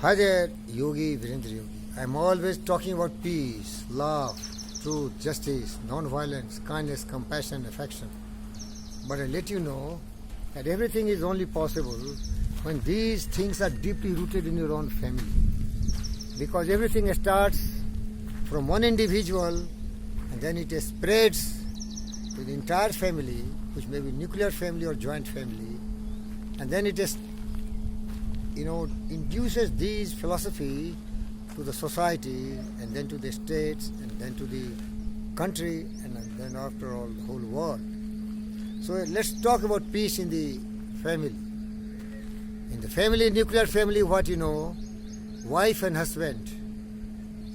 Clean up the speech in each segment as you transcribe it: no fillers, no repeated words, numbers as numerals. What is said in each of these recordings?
Hi there, Yogi Virendra Yogi. I'm always talking about peace, love, truth, justice, non-violence, kindness, compassion, affection. But I let you know that everything is only possible when these things are deeply rooted in your own family. Because everything starts from one individual and then it spreads to the entire family, which may be nuclear family or joint family, and then it is induces these philosophy to the society and then to the states and then to the country and then after all the whole world. So let's talk about peace in the family. In the family, nuclear family, what you know, wife and husband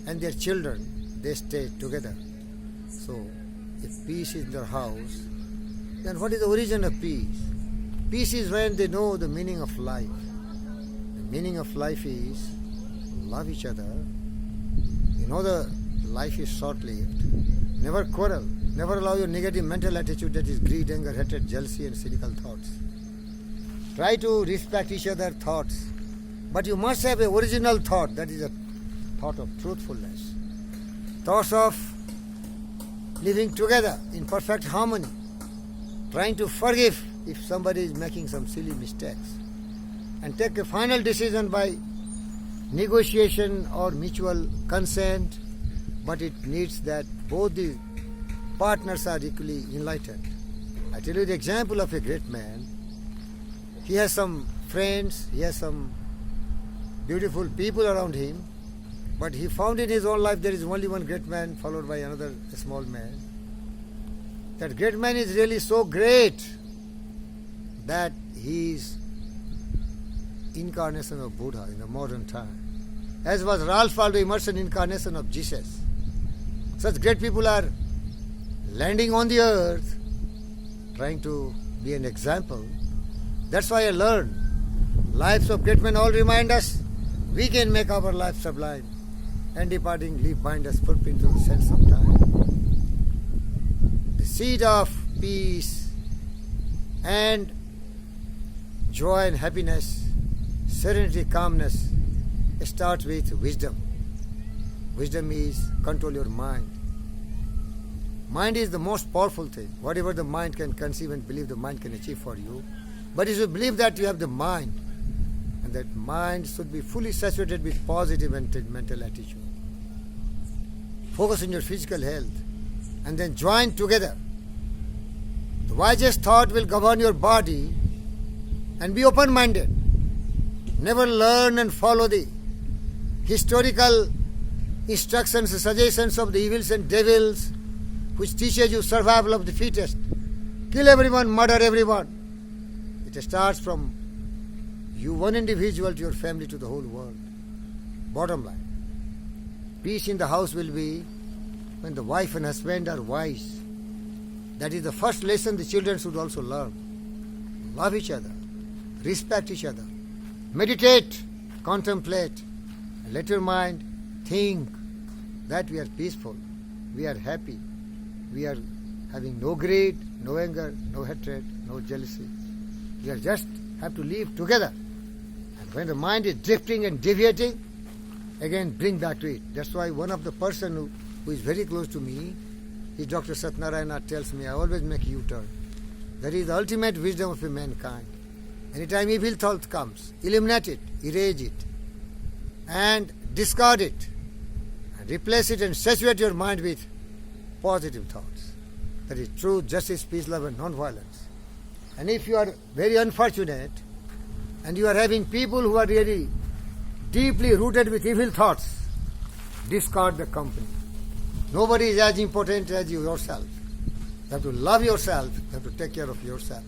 and their children, they stay together. So if peace is in their house, then what is the origin of peace? Peace is when they know the meaning of life. The meaning of life is love each other. You know the life is short-lived. Never quarrel. Never allow your negative mental attitude, that is greed, anger, hatred, jealousy and cynical thoughts. Try to respect each other's thoughts. But you must have an original thought, that is a thought of truthfulness. Thoughts of living together in perfect harmony. Trying to forgive if somebody is making some silly mistakes. And take a final decision by negotiation or mutual consent, but it needs that both the partners are equally enlightened. I tell you the example of a great man. He has some friends, he has some beautiful people around him, but he found in his own life there is only one great man followed by another small man. That great man is really so great that he is incarnation of Buddha in the modern time, as was Ralph Waldo Emerson, incarnation of Jesus. Such great people are landing on the earth, trying to be an example. That's why I learned lives of great men all remind us we can make our life sublime, and departing leave behind us footprint to the sense of time. The seed of peace and joy and happiness, serenity, calmness, starts with wisdom. Wisdom is control your mind. Mind is the most powerful thing. Whatever the mind can conceive and believe, the mind can achieve for you. But you should believe that you have the mind, and that mind should be fully saturated with positive mental attitude. Focus on your physical health and then join together. The wisest thought will govern your body, and be open-minded. Never learn and follow the historical instructions, suggestions of the evils and devils, which teaches you survival of the fittest. Kill everyone, murder everyone. It starts from you, one individual, to your family, to the whole world. Bottom line, peace in the house will be when the wife and husband are wise. That is the first lesson the children should also learn. Love each other, respect each other, meditate, contemplate, and let your mind think that we are peaceful, we are happy, we are having no greed, no anger, no hatred, no jealousy. We are just have to live together. And when the mind is drifting and deviating, again bring back to it. That's why one of the person who is very close to me, is Dr. Satnarayana, tells me, I always make U-turn. That is the ultimate wisdom of a mankind. Anytime evil thought comes, eliminate it, erase it, and discard it, and replace it and saturate your mind with positive thoughts. That is truth, justice, peace, love, and non-violence. And if you are very unfortunate, and you are having people who are really deeply rooted with evil thoughts, discard the company. Nobody is as important as you yourself. You have to love yourself, you have to take care of yourself.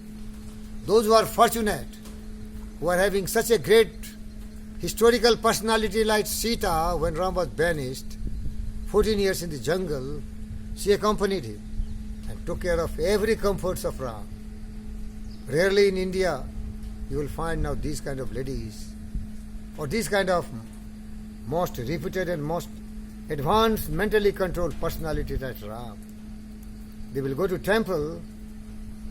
Those who are fortunate, who are having such a great historical personality like Sita, when Ram was banished, 14 years in the jungle, she accompanied him and took care of every comforts of Ram. Rarely in India you will find now these kind of ladies, or these kind of most reputed and most advanced mentally controlled personality like Ram. They will go to temple,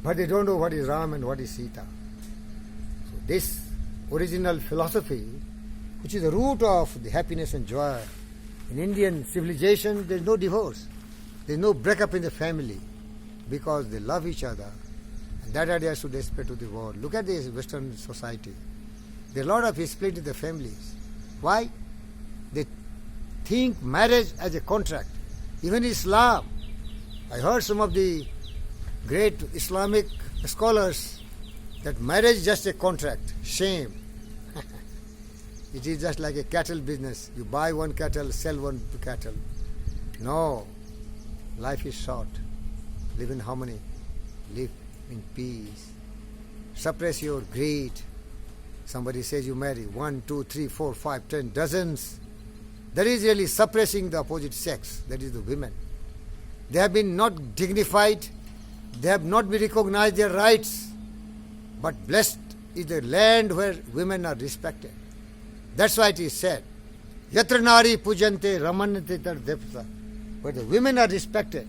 but they don't know what is Ram and what is Sita. So this original philosophy, which is the root of the happiness and joy. In Indian civilization, there is no divorce. There is no breakup in the family because they love each other. And that idea should spread to the world. Look at this Western society. There are a lot of split in the families. Why? They think marriage as a contract. Even Islam, I heard some of the great Islamic scholars that marriage is just a contract. Shame. It is just like a cattle business. You buy one cattle, sell one cattle. No. Life is short. Live in harmony. Live in peace. Suppress your greed. Somebody says you marry 1, 2, 3, 4, 5, 10, dozens. That is really suppressing the opposite sex. That is the women. They have been not dignified. They have not been recognized their rights. But blessed is the land where women are respected. That's why it is said, Yatra nari pujante ramanate tar devta. Where the women are respected,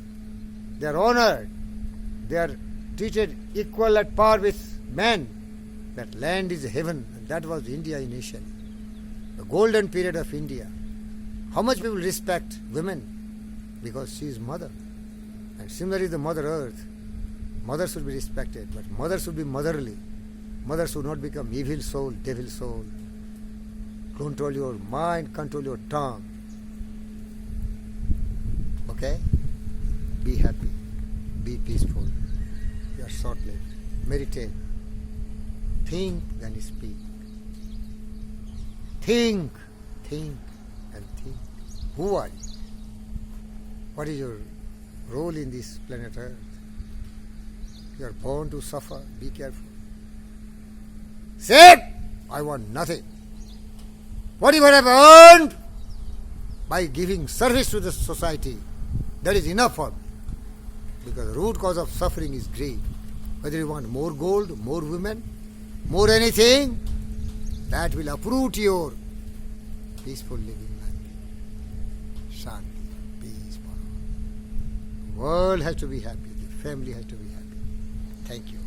they are honored, they are treated equal at par with men. That land is heaven. And that was India initially. The golden period of India. How much people respect women? Because she is mother. And similarly the Mother Earth. Mother should be respected, but mother should be motherly. Mother should not become evil soul, devil soul. Control your mind, control your tongue. Okay? Be happy. Be peaceful. You are short-lived. Meditate. Think, then speak. Think, and think. Who are you? What is your role in this planet Earth? You are born to suffer. Be careful. Say, I want nothing. Whatever I have earned by giving service to the society, that is enough for me. Because the root cause of suffering is greed. Whether you want more gold, more women, more anything, that will uproot your peaceful living life. Shanti, peace, power. The world has to be happy. The family has to be happy. Thank you.